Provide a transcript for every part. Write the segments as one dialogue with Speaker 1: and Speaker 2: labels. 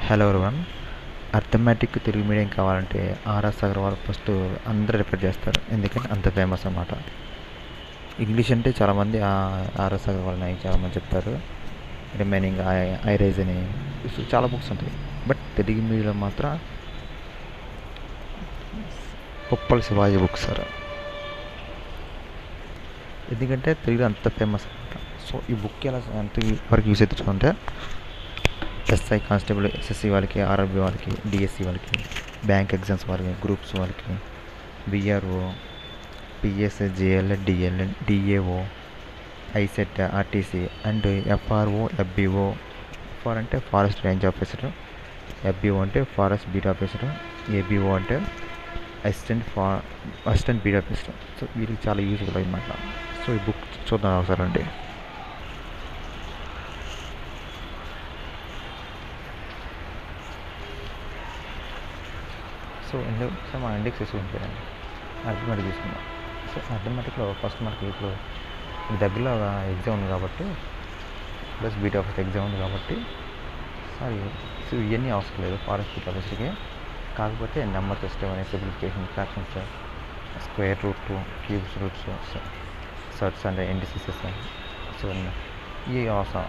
Speaker 1: Hello everyone. Arithmetic Telugu medium కావాలంటే RS Agarwal first అందరూ refer చేస్తారు, ఎందుకంటే అంత ఫేమస్ అన్నమాట. ఇంగ్లీష్ అంటే చాలామంది ఆర్ఎస్ అగర్వాల్ అని చాలామంది చెప్తారు. రిమైనింగ్ ఐరైజ్ అని చాలా బుక్స్ ఉంటాయి. బట్ తెలుగు మీడియంలో మాత్రం పుప్పల శివాజీ బుక్స్ సార్, ఎందుకంటే తెలుగులో అంత ఫేమస్ అనమాట. సో ఈ బుక్ ఎలా అంటే వరకు యూస్ తెచ్చుకుంటే ఎస్ఐ కానిస్టేబుల్, ఎస్ఎస్సి వాళ్ళకి, ఆర్ఆర్బి వాళ్ళకి, డిఎస్సి వాళ్ళకి, బ్యాంక్ ఎగ్జామ్స్ వాళ్ళకి, గ్రూప్స్ వాళ్ళకి, BRO, PS, JL, DL, DAO, ICET, RTC and FRO, FBO. FR అంటే ఫారెస్ట్ రేంజ్ ఆఫీసర్, ఎఫ్బిఓ అంటే ఫారెస్ట్ బీట్ ఆఫీసర్, ఏబిఓ అంటే అసిస్టెంట్ బీట్ ఆఫీసర్. సో వీళ్ళకి చాలా యూజ్ఫుల్ అన్నమాట. సో ఈ బుక్ చూద్దాం ఒకసారి అండి. సో మన ఇండెక్స్ తీసుకుంటారండి, అర్థమెటిక్ తీసుకుందాం. సో అర్థమెటిక్లో ఫస్ట్ మనకి ఇప్పుడు దగ్గరలో ఎగ్జామ్ ఉంది కాబట్టి, ప్లస్ బీట్ ఆఫీస్ ఎగ్జామ్ ఉంది కాబట్టి సారీ, సో ఇవన్నీ అవసరం లేదు ఫారెస్ట్ బీట్ ఆఫీసర్కి. కాకపోతే నెంబర్ సిస్టమ్ అనే simplification, fractions, square root, cubes roots, surds and indices, so ఇవి అవసరం.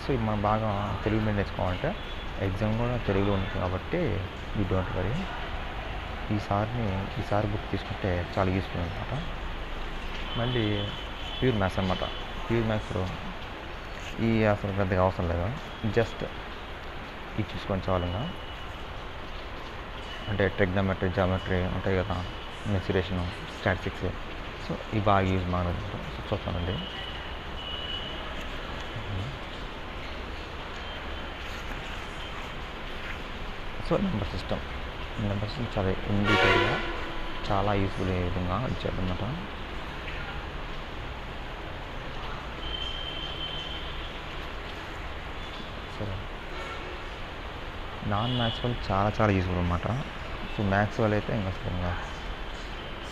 Speaker 1: సో ఇది మనం బాగా తెలుగు మీద నేర్చుకోవాలంటే ఎగ్జామ్ కూడా తెలుగులో ఉంటుంది కాబట్టి యూ డోంట్ వరీ. ఈసారి బుక్ తీసుకుంటే చాలా యూస్ఫుల్ అనమాట. మళ్ళీ ప్యూర్ మ్యాథ్స్ అనమాట. ప్యూర్ మ్యాథ్స్లో ఈ అసలు పెద్దగా అవసరం లేదు, జస్ట్ ఇది చూసుకొని చాలుగా. అంటే ట్రిగ్నోమెట్రీ, జామెట్రీ ఉంటాయి కదా, మెన్సురేషను, స్టాటిస్టిక్స్. సో ఇవి బాగా యూజ్ మాట్లాడుతుంటాం. సో చూస్తానండి. సో నెంబర్ సిస్టమ్ చాలా ఇన్ డీటెయిల్గా చాలా యూస్ఫుల్ అయ్యే విధంగా ఇచ్చారనమాట. సరే, నాన్ మ్యాథ్స్ వాళ్ళు చాలా యూస్ఫుల్ అనమాట. సో మ్యాథ్స్ వాళ్ళు అయితే ఇంకా అసలు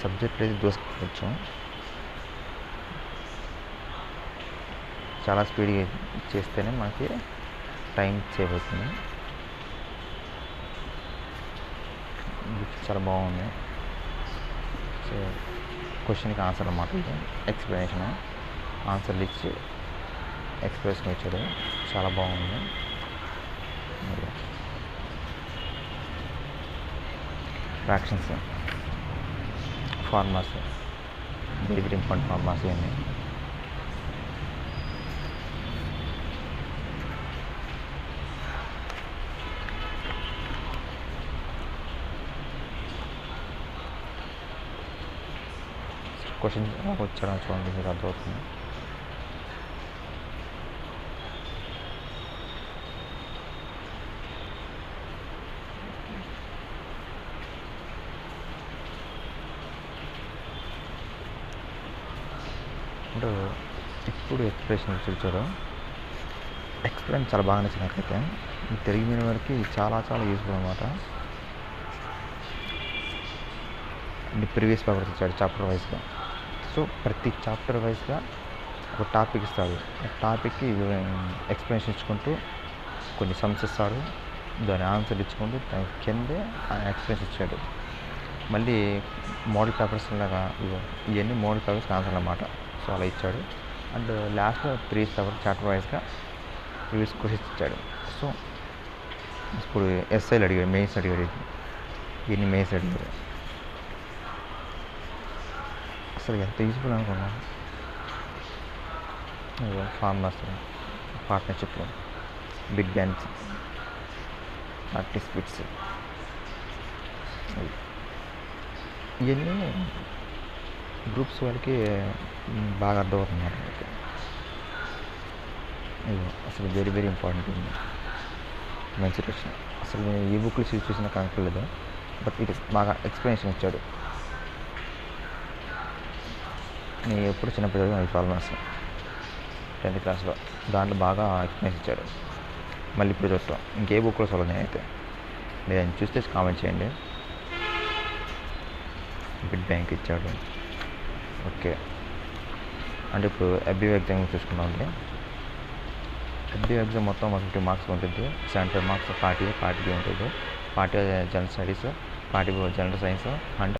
Speaker 1: సబ్జెక్ట్ అయితే దూసుకోవచ్చు, చాలా స్పీడ్గా చేస్తేనే మనకి టైం సేవ్ అవుతుంది. బుక్ చాలా బాగుంది. సో క్వశ్చన్కి ఆన్సర్ అన్నమాట, ఇది ఎక్స్ప్లెనేషన్, ఆన్సర్లు ఇచ్చి ఎక్స్ప్రెషన్ ఇచ్చాడు, చాలా బాగుంది. Fractions, farms, very important farms ఇవన్నీ. క్వశ్చన్ వచ్చాడని చూడండి, మీకు అర్థమవుతుంది. అంటే ఇప్పుడు ఎక్స్ప్రెషన్ చూచారు, ఎక్స్ప్లెయిన్ చాలా బాగా నచ్చింది నాకైతే. తెలుగు మీడియం వరకు చాలా యూస్ఫుల్ అనమాట. ప్రీవియస్ పేపర్స్ ఇచ్చాడు చాప్టర్ వైజ్గా. సో ప్రతి చాప్టర్ వైజ్గా ఒక టాపిక్ ఇస్తాడు, ఆ టాపిక్కి ఎక్స్ప్లెనేషన్ ఇచ్చుకుంటూ కొన్ని సమ్స్ ఇస్తాడు, దాని ఆన్సర్ ఇచ్చుకుంటూ దాని కిందే ఎక్స్ప్లెనేషన్ ఇచ్చాడు. మళ్ళీ మోడల్ పేపర్స్ లాగా ఇవన్నీ మోడల్ పేపర్స్కి ఆన్సర్ అన్నమాట. సో అలా ఇచ్చాడు. అండ్ లాస్ట్లో ప్రీవియస్ పేపర్ చాప్టర్ వైజ్గా ప్రీవియస్ క్వశ్చన్స్ ఇచ్చాడు. సో ఇప్పుడు ఎస్ఐలు అడిగాడు, మెయిన్స్ అడిగాడు, ఇవన్నీ మెయిన్స్ అడిగాడు. అసలు ఎంత యూజ్ఫుల్ అనుకున్నాను. ఫార్మర్స్, పార్ట్నర్షిప్, బిగ్ బ్యాంక్స్, ఆర్టిస్పిట్స్, ఇవన్నీ గ్రూప్స్ వాళ్ళకి బాగా అర్థమవుతుంది అన్నమాట. అసలు వెరీ ఇంపార్టెంట్ ఉంది మెన్సురేషన్. అసలు నేను ఈ బుక్లు చూసిన కనపడలేదు, బట్ ఇది బాగా ఎక్స్ప్లెనేషన్ ఇచ్చాడు. నేను ఎప్పుడు చిన్నప్పుడు చదివాను ఈ ఫార్మర్స్ 10th క్లాస్లో, దాంట్లో బాగా ఎక్స్ప్లెయిన్ ఇచ్చాడు. మళ్ళీ ఇప్పుడు చూస్తాం, ఇంకే బుక్లో చదవదు నేనైతే. మీరు ఆయన చూస్తే కామెంట్ చేయండి. బిడ్ బ్యాంక్ ఇచ్చాడు. ఓకే, అంటే ఇప్పుడు ఎఫ్బిఓ ఎగ్జామ్ చూసుకున్నాం అండి. ఎఫ్డీ ఎగ్జామ్ మొత్తం 50 మార్క్స్ ఉంటుంది. 75 marks part A, part B ఉంటుంది. Part A general studies, part B general science and